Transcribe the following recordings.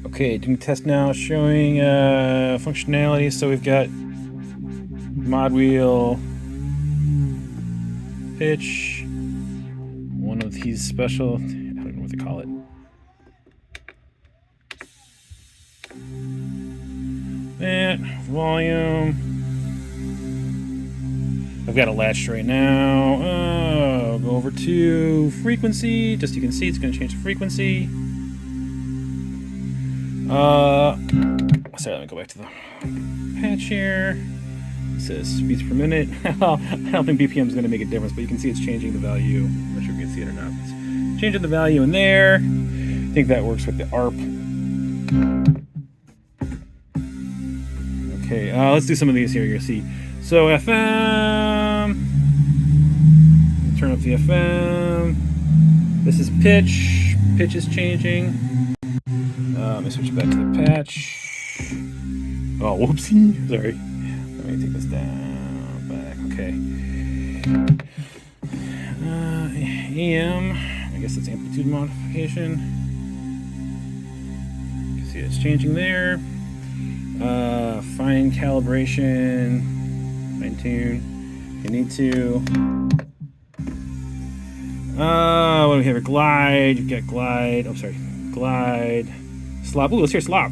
Okay, doing test now, showing functionality. So we've got mod wheel, pitch, one of these special, I don't know what they call it. That, volume. I've got it latched right now. I'll go over to frequency. Just so you can see, it's going to change the frequency. Sorry, let me go back to the patch here. It says beats per minute. I don't think BPM is going to make a difference, but you can see it's changing the value. I'm not sure if you can see it or not. It's changing the value in there. I think that works with the ARP. Okay, let's do some of these here. You'll see. So FM. Turn up the FM. This is pitch. Pitch is changing. Let me switch back to the patch. Oh, whoopsie. Sorry. Let me take this down. Back. Okay. AM. I guess it's amplitude modification. You can see it's changing there. Fine calibration. Fine tune. You need to. What do we have here? Glide. You've got glide. Oh, sorry. Glide. Slop. Ooh, let's hear slop.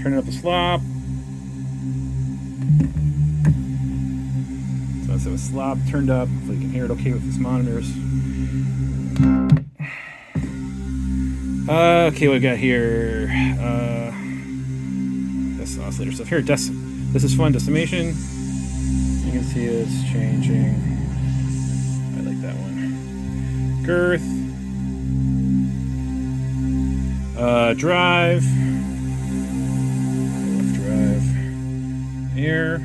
Turning up the slop. So let's have a slop turned up. Hopefully you can hear it okay with these monitors. Okay, what we got here? This oscillator stuff here. This is fun. Decimation. You can see it's changing. I like that one. Girth. Drive. Left drive. Air.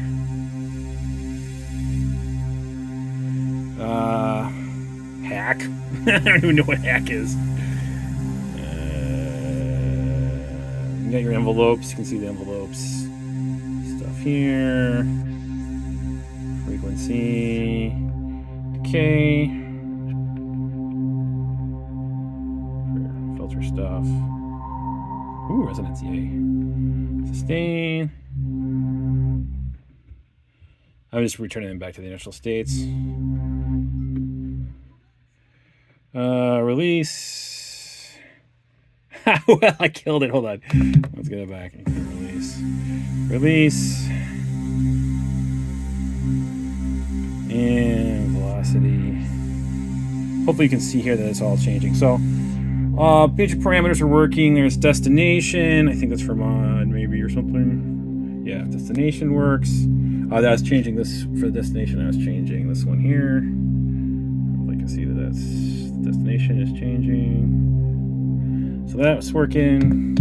Hack. I don't even know what hack is. You got your envelopes. You can see the envelopes. Stuff here. Frequency. Decay. Filter stuff. Ooh, resonance, yay. Sustain. I'm just returning them back to the initial states. Release. Well, I killed it. Hold on. Let's get it back. Release. Release. And velocity. Hopefully you can see here that it's all changing. So, basic parameters are working. There's destination. I think that's for mod maybe or something. Yeah, destination works. That was changing this for the destination. I was changing this one here. I can see that that's destination is changing. So that's working.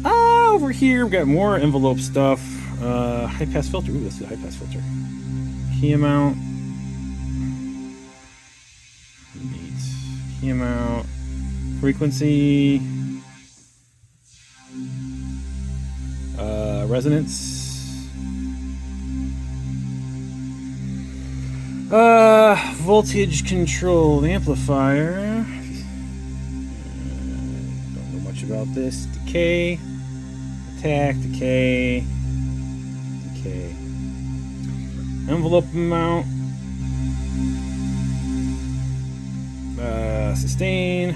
Over here we've got more envelope stuff. High pass filter. Ooh, this is a high pass filter. Key amount. Key amount. Frequency. Resonance. Voltage controlled amplifier. Don't know much about this. Decay. Attack. Decay. Decay. Envelope amount. Sustain.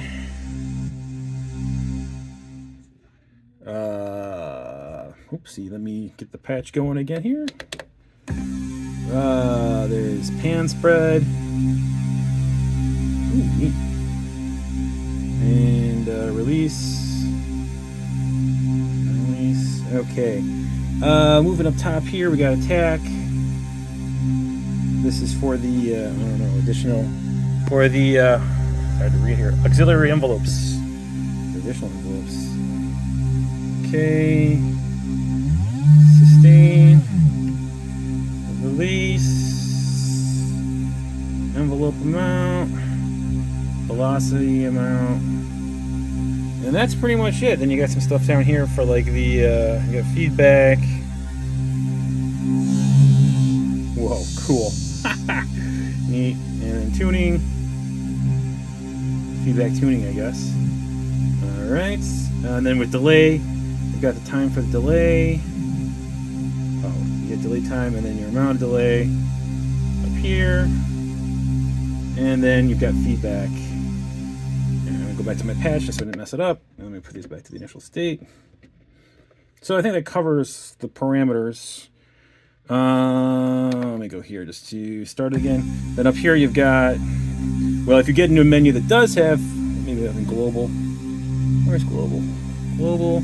Oopsie, let me get the patch going again here. There's pan spread. Ooh, neat. And release. Release. Okay. Moving up top here, we got attack. This is for the I don't know, additional for the hard to read here. Auxiliary envelopes. Additional envelopes. Okay. Sustain. Release. Envelope amount. Velocity amount. And that's pretty much it. Then you got some stuff down here for like the you got feedback. Whoa, cool. Neat. And then tuning. Feedback tuning, I guess. All right. And then with delay, you've got the time for the delay. Oh, you get delay time, and then your amount of delay up here. And then you've got feedback. And I'm going to go back to my patch just so I didn't mess it up. And let me put these back to the initial state. So I think that covers the parameters. Let me go here just to start again. Then up here you've got, well, if you get into a menu that does have, maybe having global. Where's global? Global.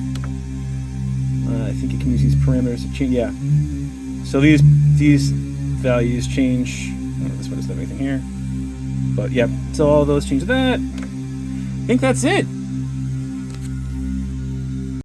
I think you can use these parameters to change. Yeah. So these values change. Oh, this one doesn't have anything here. But yeah, so all those change that. I think that's it.